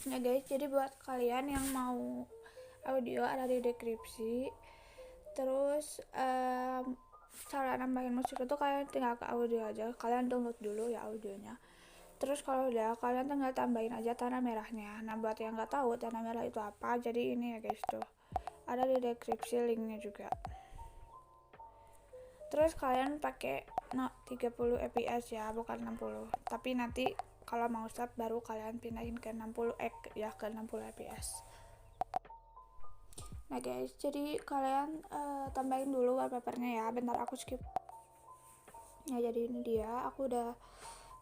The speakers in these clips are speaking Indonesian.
Nah guys, jadi buat kalian yang mau audio ada di deskripsi. Terus cara nambahin musik itu kalian tinggal ke audio aja, kalian download dulu ya audionya. Terus kalau udah, kalian tinggal tambahin aja tanah merahnya. Nah buat yang nggak tahu tanah merah itu apa, jadi ini ya guys, tuh ada di deskripsi linknya juga. Terus kalian pakai 30 fps ya, bukan 60. Tapi nanti kalau mau start baru kalian pindahin ke 60 ya, ke 60 fps. Nah guys, jadi kalian tambahin dulu wallpapernya ya. Bentar aku skip. Nah jadi ini dia, aku udah.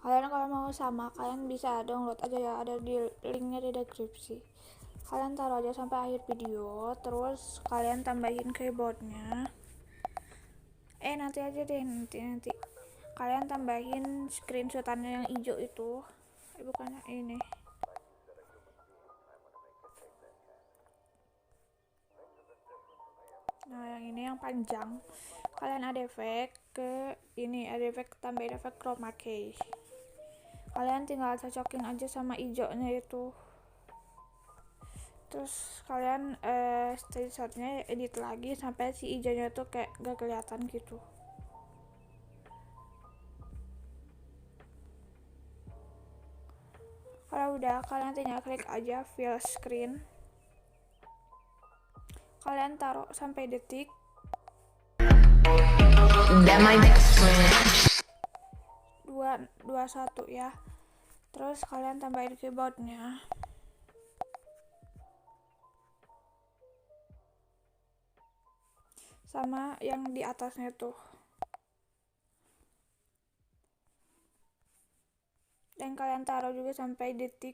Kalian kalau mau sama, kalian bisa download aja ya, ada di linknya di deskripsi. Kalian taruh aja sampai akhir video, terus kalian tambahin keyboardnya. Nanti aja deh, nanti. Kalian tambahin screenshotannya yang hijau itu. Bukan ini. Nah yang ini yang panjang, kalian ada efek ke ini, ada efek, tambahin efek chroma key. Kalian tinggal cocokin aja sama hijaunya itu. Terus kalian screenshotnya edit lagi sampai si hijaunya tuh kayak gak kelihatan gitu. Kalau udah, kalian tinggal klik aja fill screen. Kalian taruh sampai detik 221 ya. Terus kalian tambahin keyboardnya. Sama yang di atasnya tuh. Dan kalian taruh juga sampai detik,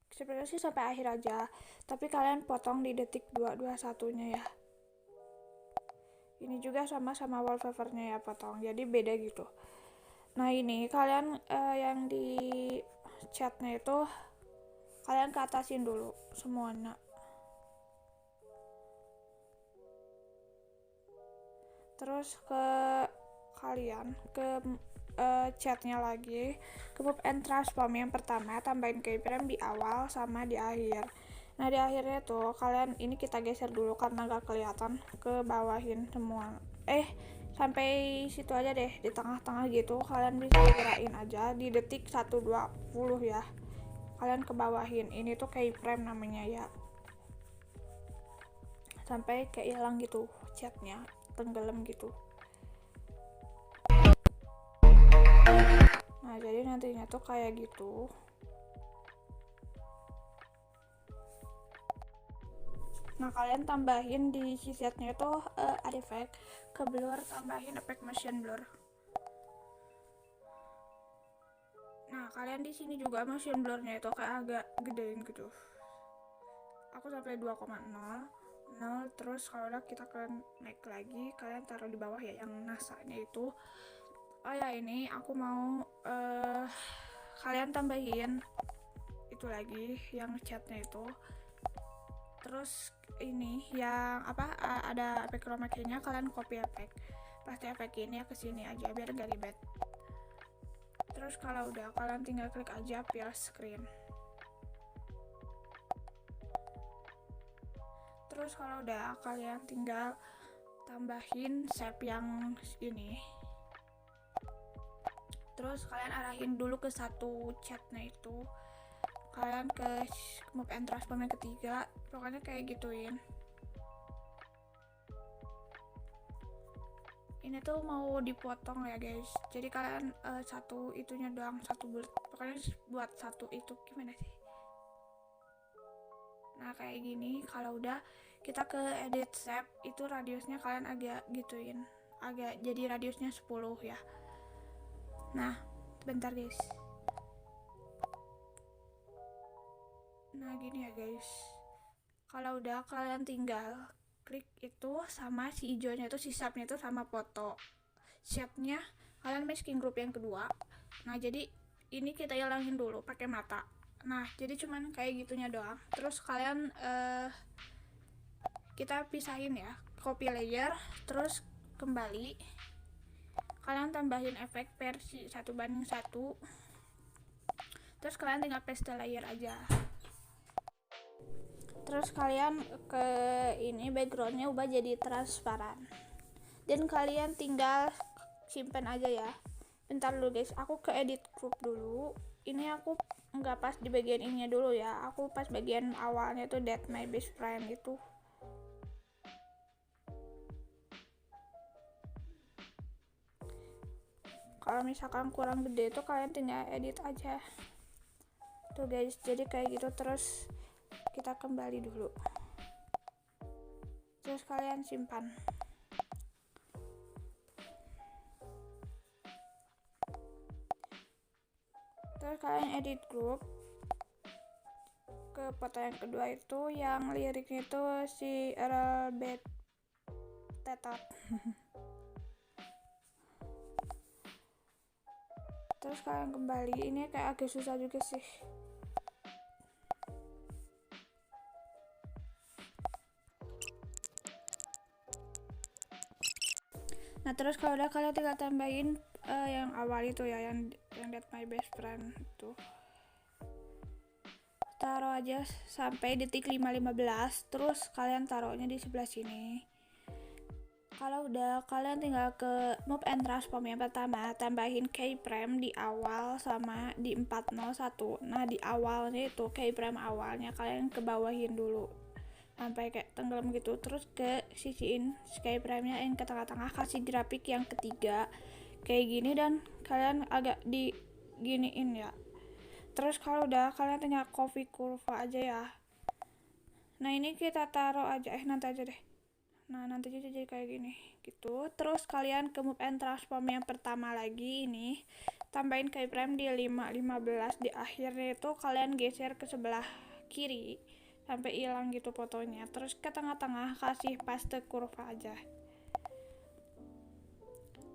sebenarnya sih sampai akhir aja, tapi kalian potong di detik 221 nya ya. Ini juga sama wallpapernya ya, potong, jadi beda gitu. Nah ini kalian yang di chatnya itu kalian ke atasin dulu semuanya. Terus ke kalian ke chatnya lagi, ke move and transform yang pertama, tambahin keyframe di awal sama di akhir. Nah di akhirnya tuh kalian, ini kita geser dulu karena gak kelihatan, ke bawahin semua, sampai situ aja deh, di tengah-tengah gitu. Kalian bisa gerakin aja di detik 120 ya, kalian ke bawahin, ini tuh keyframe namanya ya, sampai kayak hilang gitu chatnya, tenggelam gitu. Nah jadi nantinya tuh kayak gitu. Nah kalian tambahin di chatnya itu ada efek ke blur, tambahin efek motion blur. Nah kalian di sini juga motion blurnya itu kayak agak gedein gitu. Aku sampai 2,0. Terus kalau udah kita akan naik lagi, kalian taruh di bawah ya yang nasanya itu. Oh ya, ini aku mau kalian tambahin itu lagi yang chatnya itu. Terus ini yang apa, ada efek chroma key-nya, kalian copy efek, pasti efek ini ya ke sini aja biar gak ribet. Terus kalau udah, kalian tinggal klik aja fill screen. Terus kalau udah, kalian tinggal tambahin shape yang ini. Terus kalian arahin dulu ke satu chatnya itu, kalian ke move and transform yang ketiga, pokoknya kayak gituin. Ini tuh mau dipotong ya guys, jadi kalian satu itunya doang, satu bulat, pokoknya buat satu itu gimana sih. Nah kayak gini. Kalau udah, kita ke edit shape, itu radiusnya kalian agak gituin, agak jadi radiusnya 10 ya. Nah bentar guys. Nah gini ya guys. Kalau udah, kalian tinggal klik itu sama si hijaunya itu, si shape-nya itu sama foto shape-nya, kalian masking group yang kedua. Nah jadi ini kita hilangin dulu pakai mata. Nah jadi cuman kayak gitunya doang. Terus kalian kita pisahin ya, copy layer, terus kembali, kalian tambahin efek versi 1:1, Terus kalian tinggal paste layer aja. Terus kalian ke ini backgroundnya ubah jadi transparan, dan kalian tinggal simpen aja ya. Bentar dulu guys, aku ke edit group dulu. Ini aku nggak pas di bagian ininya dulu ya, aku pas bagian awalnya tuh that my best friend itu. Kalau misalkan kurang gede tuh kalian tinggal edit aja tuh guys, jadi kayak gitu. Terus kita kembali dulu, terus kalian simpan. Terus kalian edit group ke foto yang kedua itu, yang liriknya itu si Earl Bed Tetot. Terus kalian kembali, ini kayak agak susah juga sih. Nah terus kalau udah kalian tinggal tambahin yang awal itu ya, yang that my best friend itu. Taruh aja sampai detik 5:15, terus kalian taruhnya di sebelah sini. Kalau udah, kalian tinggal ke move and transform yang pertama, tambahin keyframe di awal sama di 401. Nah di awalnya itu keyframe awalnya kalian kebawahin dulu sampai kayak tenggelam gitu. Terus ke sisiin keyframe-nya yang ke tengah-tengah, kasih grafik yang ketiga kayak gini, dan kalian agak diginiin ya. Terus kalau udah, kalian tinggal copy kurva aja ya. Nah ini kita taruh aja, nanti aja deh. Nah nanti jadi kayak gini gitu. Terus kalian ke move and transform yang pertama lagi, ini tambahin keyframe di 5:15 di akhirnya itu, kalian geser ke sebelah kiri sampai hilang gitu fotonya. Terus ke tengah-tengah kasih paste kurva aja.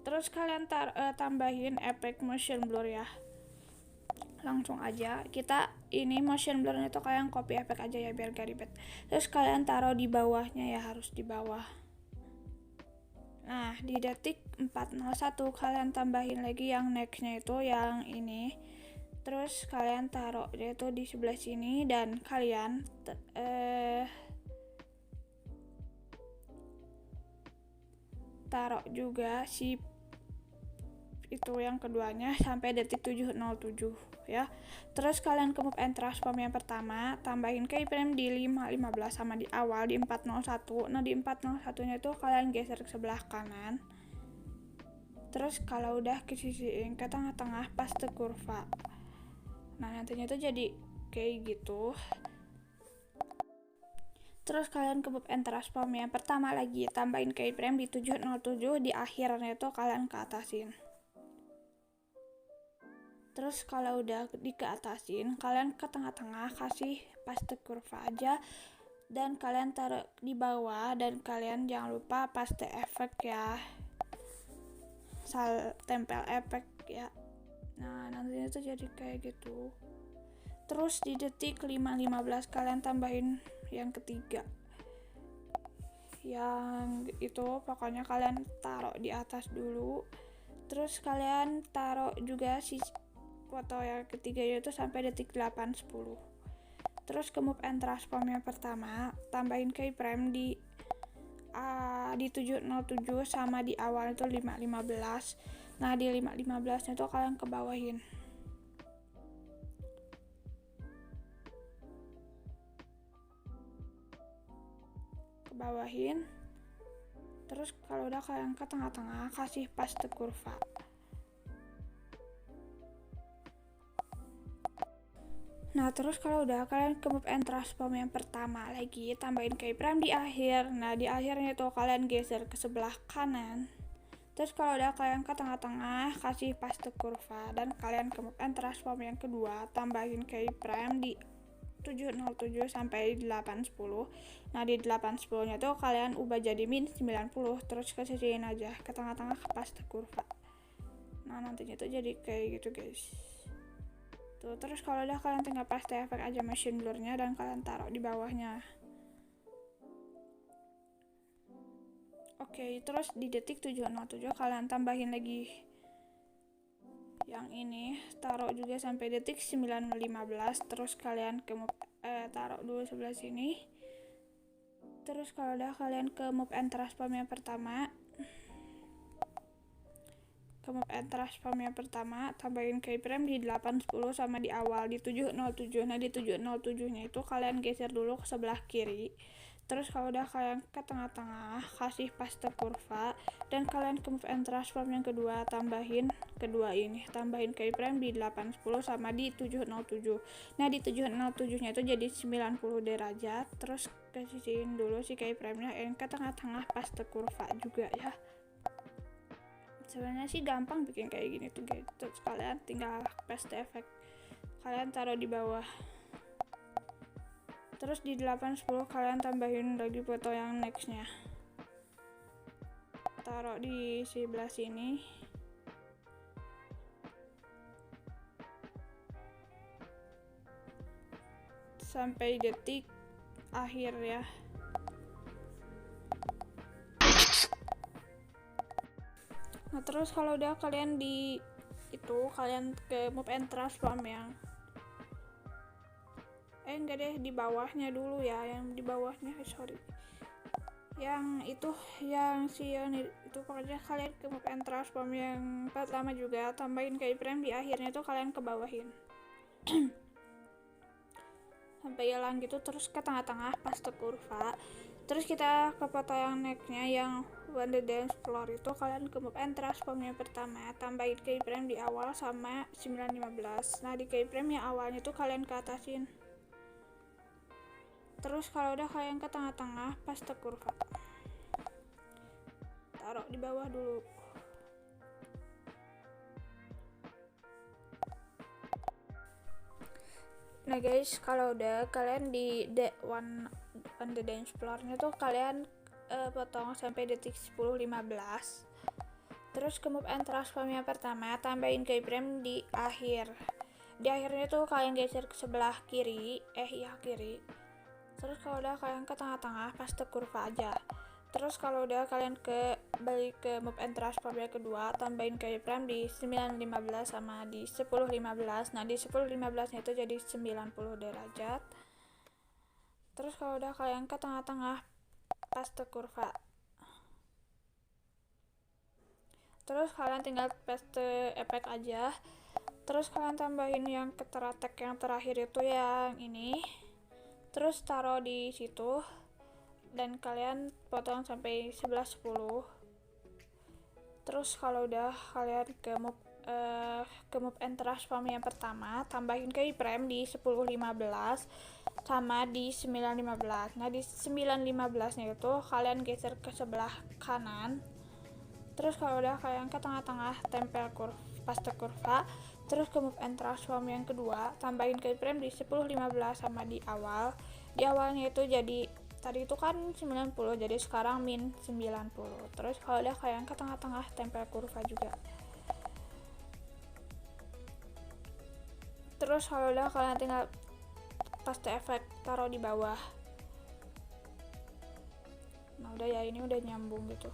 Terus kalian tambahin efek motion blur ya. Langsung aja kita ini motion blurnya itu kalian copy efek aja ya biar gak ribet. Terus kalian taruh di bawahnya ya, harus di bawah. Nah di detik 4:01 kalian tambahin lagi yang nextnya itu yang ini. Terus kalian taruh dia itu di sebelah sini, dan kalian taruh juga si itu yang keduanya sampai detik 7:07 ya. Terus kalian ke move and transform yang pertama, tambahin keyframe di 5:15 sama di awal di 4:01. Nah di 4:01 nya itu kalian geser ke sebelah kanan. Terus kalau udah ke sisiin ke tengah-tengah paste kurva. Nah nantinya itu jadi kayak gitu. Terus kalian ke move and transform yang pertama lagi, tambahin keyframe di 7:07, di akhirnya itu kalian ke atasin. Terus kalau udah di keatasin, kalian ke tengah-tengah kasih paste kurva aja, dan kalian taruh di bawah, dan kalian jangan lupa paste efek ya, tempel efek ya. Nah nantinya tuh jadi kayak gitu. Terus di detik 5:15 kalian tambahin yang ketiga, yang itu pokoknya kalian taruh di atas dulu. Terus kalian taruh juga si foto yang ketiga yaitu sampai detik 8:10. Terus ke move and transform yang pertama, tambahin keyframe di 7:07 sama di awal itu 5:15. Nah di 5:15 nya tuh kalian kebawahin. Terus kalau udah kalian ke tengah-tengah kasih paste kurva. Nah terus kalau udah, kalian ke move and transform yang pertama lagi, tambahin keyframe di akhir. Nah di akhirnya tuh kalian geser ke sebelah kanan. Terus kalau udah, kalian ke tengah-tengah kasih paste kurva, dan kalian ke move and transform yang kedua, tambahin keyframe di 7:07 sampai 8:10. Nah di 8:10 nya tuh kalian ubah jadi -90. Terus ke sisiin aja ke tengah-tengah ke paste kurva. Nah nantinya tuh jadi kayak gitu guys. Tuh, terus kalau udah, kalian tinggal paste efek aja motion blurnya, dan kalian taruh di bawahnya. Oke, terus di detik 7:07 kalian tambahin lagi yang ini taruh juga sampai detik 9:15. Terus kalian ke move, taruh dulu sebelah sini. Terus kalau udah kalian ke move and transform yang pertama, tambahin keyframe di 810 sama di awal di 707. Nah di 707 nya itu kalian geser dulu ke sebelah kiri. Terus kalau udah kalian ke tengah-tengah, kasih paste kurva, dan kalian ke move and transform yang kedua, tambahin keyframe di 810 sama di 707. Nah di 707 nya itu jadi 90 derajat. Terus kasihkan dulu si keyframe nya ke tengah-tengah paste kurva juga ya. Sebenarnya sih gampang bikin kayak gini tuh guys. Terus kalian tinggal paste effect, kalian taruh di bawah. Terus di 810 kalian tambahin lagi foto yang nextnya, taruh di sebelah sini. Sampai detik akhir ya. Nah terus kalau udah kalian di itu, kalian ke move and transform yang enggak deh, di bawahnya dulu ya, yang di bawahnya, sorry, yang itu, yang itu pokoknya kalian ke move and transform yang pertama juga, tambahin keyframe di akhirnya itu kalian ke bawahin sampai hilang gitu. Terus ke tengah-tengah paste kurva. Terus kita ke foto yang nextnya yang on the dance floor itu, kalian ke move and transform yang pertama, tambahin keyframe di awal sama 9:15. Nah di keyframe yang awalnya itu kalian ke atasin. Terus kalau udah kalian ke tengah-tengah paste kurva, taruh di bawah dulu. Nah guys, kalau udah kalian di on the dance floor-nya tuh kalian potong sampai detik 10:15. Terus ke move and transform yang pertama, tambahin keyframe di akhir. Di akhirnya tuh kalian geser ke sebelah kiri, kiri. Terus kalau udah kalian ke tengah-tengah paste kurva aja. Terus kalau udah kalian balik ke move and transform yang kedua, tambahin keyframe di 9:15 sama di 10:15. Nah di 10:15 nya itu jadi 90 derajat. Terus kalau udah kalian ke tengah-tengah paste kurva. Terus kalian tinggal paste efek aja. Terus kalian tambahin yang keteratek yang terakhir itu yang ini. Terus taruh di situ dan kalian potong sampai 11:10. Terus kalau udah kalian ke move and transform yang pertama, tambahin keyframe di 10:15 sama di 9:15. Nah di 9:15 nya itu kalian geser ke sebelah kanan. Terus kalau udah kalian ke tengah-tengah tempel paste kurva. Terus ke move and transform yang kedua, tambahin keyframe di 10:15 sama di awal. Di awalnya itu jadi tadi itu kan 90, jadi sekarang min 90. Terus kalau udah kalian ke tengah-tengah tempel kurva juga. Terus kalau udah kalian tinggal paste efek, taruh di bawah. Nah udah ya, ini udah nyambung gitu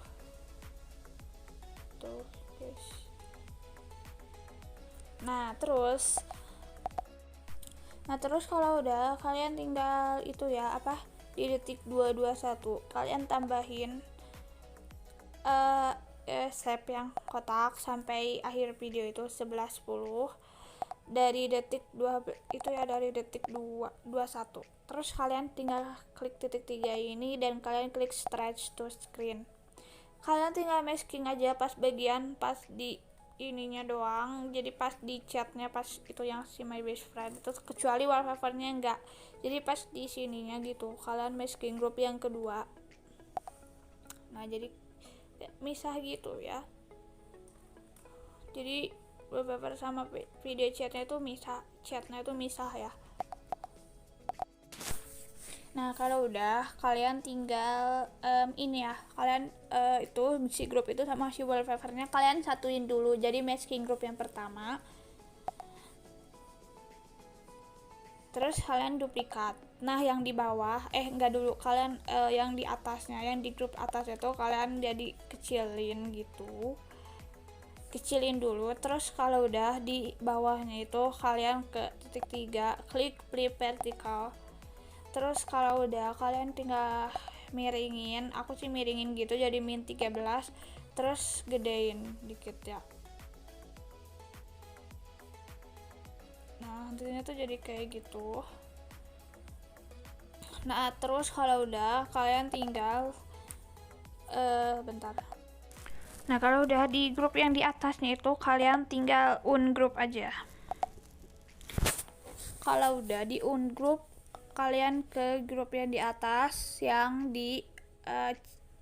tuh guys. Nah terus kalau udah kalian tinggal itu ya, di detik 221 kalian tambahin shape yang kotak sampai akhir video itu 11:10 dari detik 2 itu ya, dari detik 21. Terus kalian tinggal klik titik 3 ini dan kalian klik stretch to screen. Kalian tinggal masking aja pas di ininya doang, jadi pas di chatnya, pas itu yang si my best friend itu, kecuali wallpapernya enggak, jadi pas di sininya gitu kalian masking group yang kedua. Nah jadi misah gitu ya, jadi wallpaper sama video chatnya itu misah ya. Nah kalau udah kalian tinggal ini ya, kalian itu si grup itu sama si wallpapernya kalian satuin dulu, jadi masking group yang pertama. Terus kalian duplikat. Nah yang di bawah enggak dulu, kalian yang di atasnya, yang di grup atas itu kalian jadi kecilin gitu. kecilin dulu. Terus kalau udah di bawahnya itu kalian ke titik 3 klik flip vertical. Terus kalau udah kalian tinggal miringin, aku sih miringin gitu jadi min 13, terus gedein dikit ya. Nah nantinya tuh jadi kayak gitu. Nah terus kalau udah kalian tinggal bentar. Nah kalau udah di grup yang di atasnya itu kalian tinggal ungroup aja. Kalau udah di ungroup, kalian ke grup yang di atas yang di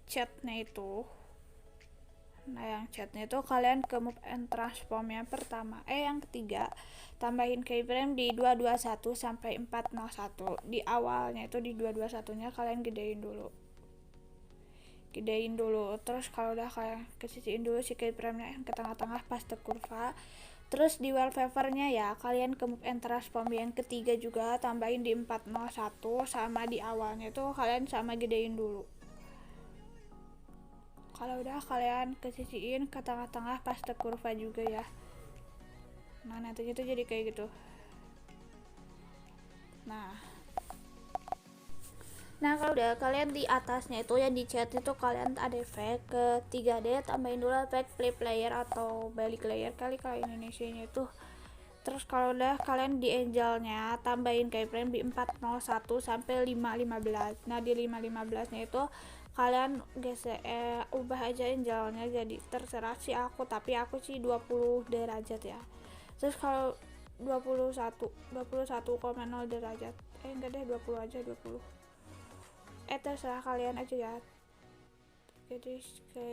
chatnya itu. Nah yang chatnya itu kalian ke move and transform yang pertama, yang ketiga, tambahin keyframe di 221 sampai 401. Di awalnya itu di 221 nya kalian gedein dulu. Terus kalau udah kalian kesisiin dulu si keyframe-nya yang ke tengah-tengah pas the kurva. Terus di wallpaper-nya ya kalian ke move and transform yang ketiga juga, tambahin di 401 sama di awalnya tuh kalian sama gedein dulu. Kalau udah kalian kesisiin ke tengah-tengah pas the kurva juga ya. Nah nantinya tuh jadi kayak gitu. Nah kalau udah kalian di atasnya itu yang di chat itu kalian ada efek ke 3D, tambahin dulu efek flip layer atau balik layer kali kalau Indonesia nya itu. Terus kalau udah kalian di angelnya tambahin keyframe di 401 sampai 515. Nah di 515 nya itu kalian geser ubah aja angelnya jadi terserah sih aku, tapi aku sih 20 derajat ya. Terus kalau 20,0 derajat enggak deh 20 aja, 20 terserah kalian aja ya, jadi ke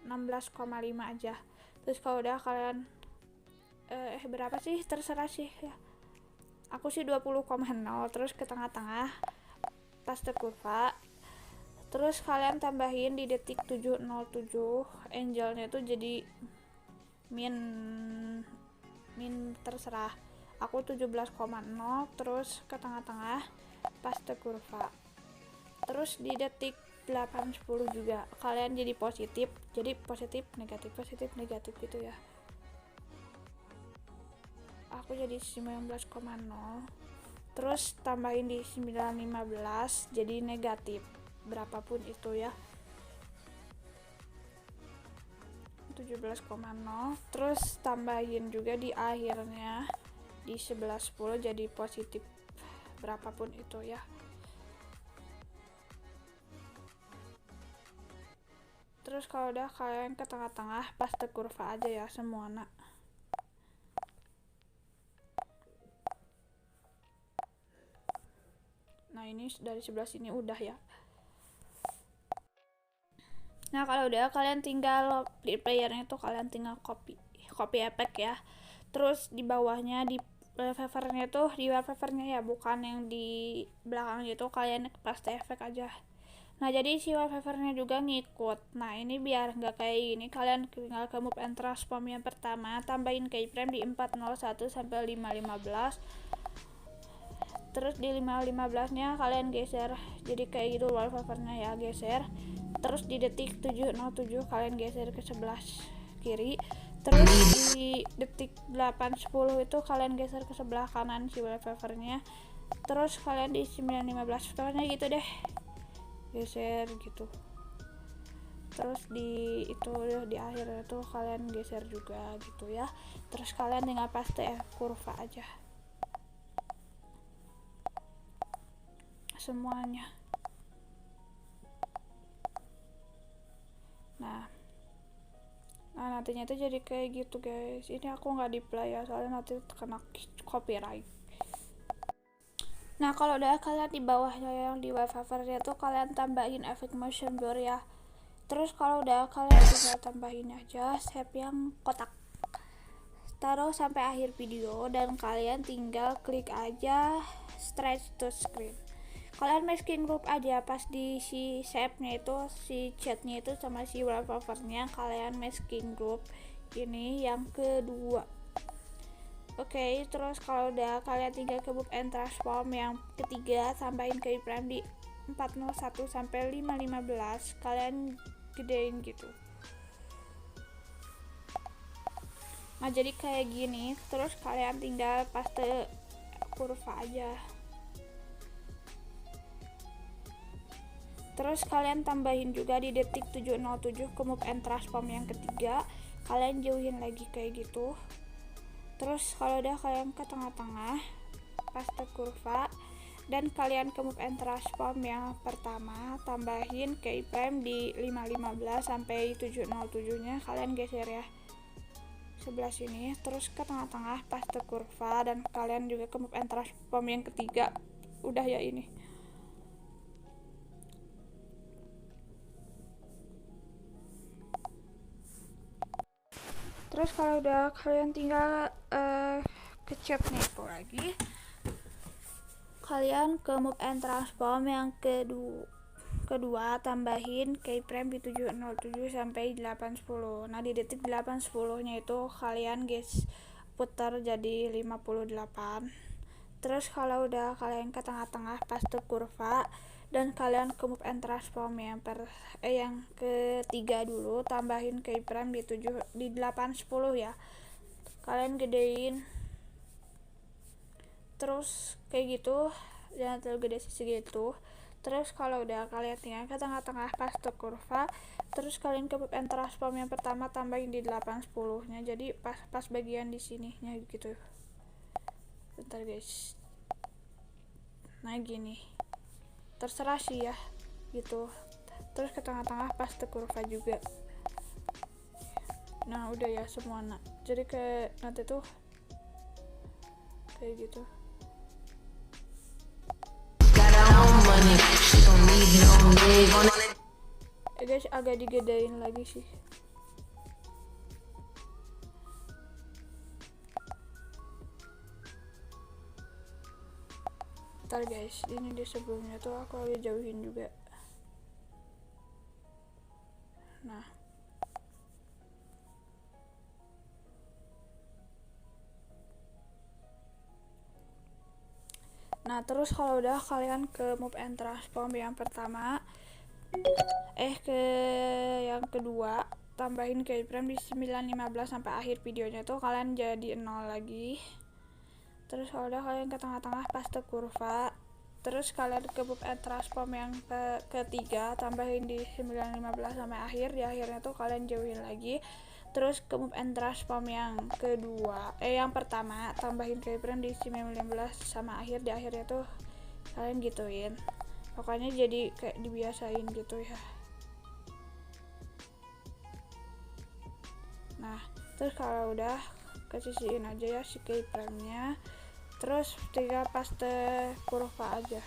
16,5 aja. Terus kalau udah kalian berapa sih terserah sih ya, aku sih 20,0 terus ke tengah-tengah pas the kurva. Terus kalian tambahin di detik 707 angelnya tuh jadi min terserah aku 17,0 terus ke tengah-tengah pas the kurva. Terus di detik 810 juga kalian jadi positif negatif gitu ya. Aku jadi 19,0 terus tambahin di 915 jadi negatif berapapun itu ya, 17,0. terus tambahin juga di akhirnya di 1110 jadi positif berapapun itu ya. Terus kalau udah kalian ke tengah-tengah pas the kurva aja ya semua nak. Nah ini dari sebelah sini udah ya. Nah kalau udah kalian tinggal di playernya itu kalian tinggal copy efek ya. Terus di bawahnya di wallpapernya tuh, di wallpapernya ya bukan yang di belakang itu, kalian paste efek aja. Nah jadi si wallpapernya juga ngikut. Nah ini biar nggak kayak gini kalian tinggal ke move and transform yang pertama, tambahin keyframe di 401 sampai 515. Terus di 515 nya kalian geser jadi kayak gitu wallpapernya ya, geser. Terus di detik 707 kalian geser ke sebelah kiri. Terus di detik 810 itu kalian geser ke sebelah kanan si wallpapernya. Terus kalian di 915 pokoknya gitu deh, geser gitu. Terus di itu di akhir itu kalian geser juga gitu ya. Terus kalian tinggal paste kurva aja semuanya. Nah nantinya itu jadi kayak gitu guys. Ini aku nggak di play ya soalnya nanti kena copyright. Nah kalau udah kalian di bawahnya yang di wallpapernya tuh kalian tambahin efek motion blur ya. Terus kalau udah kalian tinggal tambahin aja shape yang kotak, taruh sampai akhir video dan kalian tinggal klik aja stretch to screen. Kalian masking group aja pas di si shape-nya itu, si chatnya itu sama si wallpapernya kalian masking group. Ini yang kedua. Oke, terus kalau udah kalian tinggal ke move and transform yang ketiga, tambahin keyframe di 401 sampai 515. Kalian gedein gitu. Nah jadi kayak gini, terus kalian tinggal paste kurva aja. Terus kalian tambahin juga di detik 707 ke move and transform yang ketiga, kalian jauhin lagi kayak gitu. Terus kalau udah kalian ke tengah-tengah paste kurva, dan kalian ke move and transform yang pertama, tambahin keyframe di 515 sampai 707 nya kalian geser ya sebelah sini. Terus ke tengah-tengah paste kurva, dan kalian juga ke move and transform yang ketiga. Udah ya ini. Terus kalau udah kalian tinggal ke cat Nepo lagi, kalian ke move and transform yang kedua tambahin keyframe di 707 sampai 810. Nah di detik 810 nya itu kalian putar jadi 58. Terus kalau udah kalian ke tengah-tengah paste kurva, dan kalian ke move and transform yang ketiga dulu, tambahin keyframe di 810 ya, kalian gedein terus kayak gitu, jangan terlalu gede segitu. Terus kalau udah kalian tinggal ke tengah-tengah paste kurva, terus kalian ke move and transform yang pertama, tambahin di 810 nya, jadi pas bagian di sininya gitu. Bentar guys, nah gini, terserah sih ya gitu. Terus ke tengah-tengah paste kurva juga. Nah udah ya semua. Nah jadi kayak nanti tuh kayak gitu. Guys, agak digedein lagi sih. Ntar guys, ini di sebelumnya tuh aku lagi jauhin juga. Nah terus kalau udah kalian ke move and transform yang pertama, ke yang kedua, tambahin keyframe di 915 sampai akhir videonya tuh kalian jadi 0 lagi. Terus kalau udah kalian ke tengah-tengah paste kurva, terus kalian ke move and transform yang ketiga, tambahin di 915 sampai akhir, di akhirnya tuh kalian jauhin lagi. Terus ke move and transform yang kedua, yang pertama, tambahin keyframe di 915 sama akhir, di akhirnya tuh kalian gituin. Pokoknya jadi kayak dibiasain gitu ya. Nah terus kalau udah kesisiin aja ya si keyframe nya, terus tinggal paste kurva aja.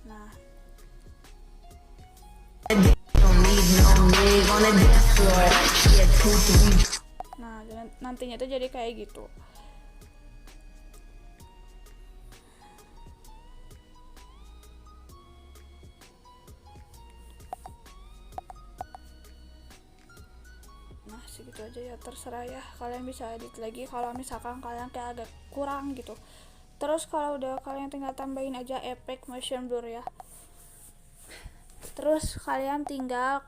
Nah nantinya tuh jadi kayak gitu. Nah segitu aja ya, terserah ya, kalian bisa edit lagi kalau misalkan kalian kayak agak kurang gitu. Terus kalau udah kalian tinggal tambahin aja efek motion blur ya. Terus kalian tinggal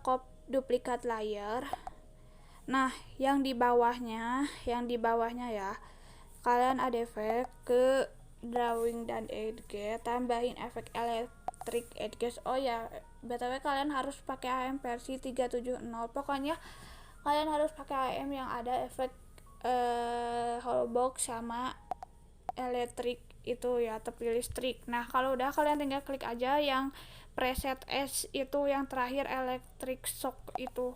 duplikat layer. Nah yang di bawahnya ya, kalian ada efek ke drawing dan edge, tambahin efek electric edge. Oh ya btw kalian harus pakai AM versi 370. Pokoknya kalian harus pakai AM yang ada efek hollow box sama electric itu ya, tepi listrik. Nah kalau udah kalian tinggal klik aja yang preset S itu yang terakhir, electric shock itu.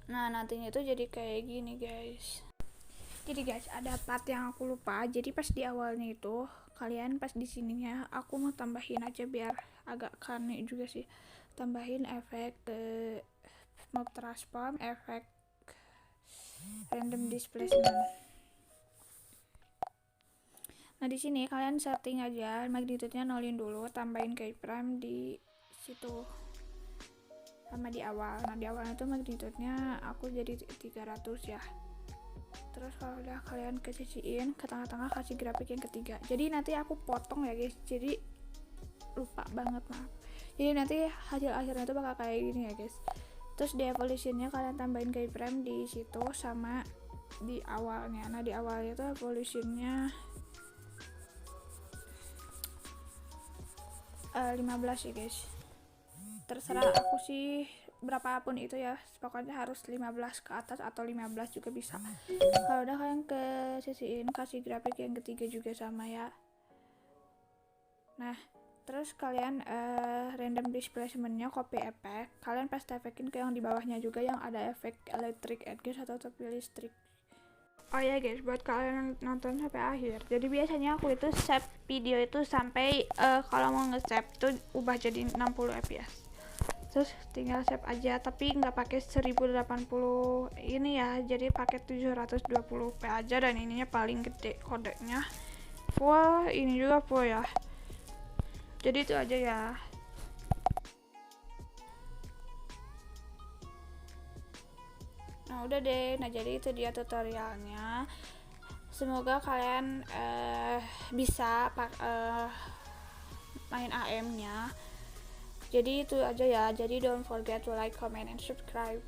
Nah nantinya itu jadi kayak gini guys. Jadi guys, ada part yang aku lupa. Jadi pas di awalnya itu kalian pas di sininya aku mau tambahin aja biar agak kane juga sih. Tambahin efek move transform, efek random displacement. Nah di sini kalian setting aja magnitude-nya nolin dulu, tambahin keyframe di situ sama di awal. Nah di awalnya tuh magnitude-nya aku jadi 300 ya. Terus kalau udah kalian kesisiin ke tengah-tengah, kasih grafik yang ketiga. Jadi nanti aku potong ya guys, jadi lupa banget maaf. Jadi nanti hasil akhirnya tuh bakal kayak gini ya guys. Terus di evolutionnya kalian tambahin keyframe di situ sama di awalnya. Nah di awalnya itu evolutionnya 15 ya guys, terserah aku sih berapapun itu ya, pokoknya harus 15 ke atas atau 15 juga bisa. Kalau udah kalian ke sisiin, kasih grafik yang ketiga juga sama ya. Nah terus kalian random displacementnya copy efek, kalian paste efekin ke yang di bawahnya juga yang ada efek electric edge atau tepi listrik. Oh ya guys, buat kalian yang nonton sampai akhir, jadi biasanya aku itu save video itu sampai kalau mau nge-save tuh ubah jadi 60 fps, terus tinggal save aja, tapi nggak pakai 1080 ini ya, jadi pakai 720p aja, dan ininya paling gede kodenya, full ini juga full ya, jadi itu aja ya. Nah udah deh, nah jadi itu dia tutorialnya, semoga kalian bisa main AM nya. Jadi itu aja ya, jadi don't forget to like, comment, and subscribe.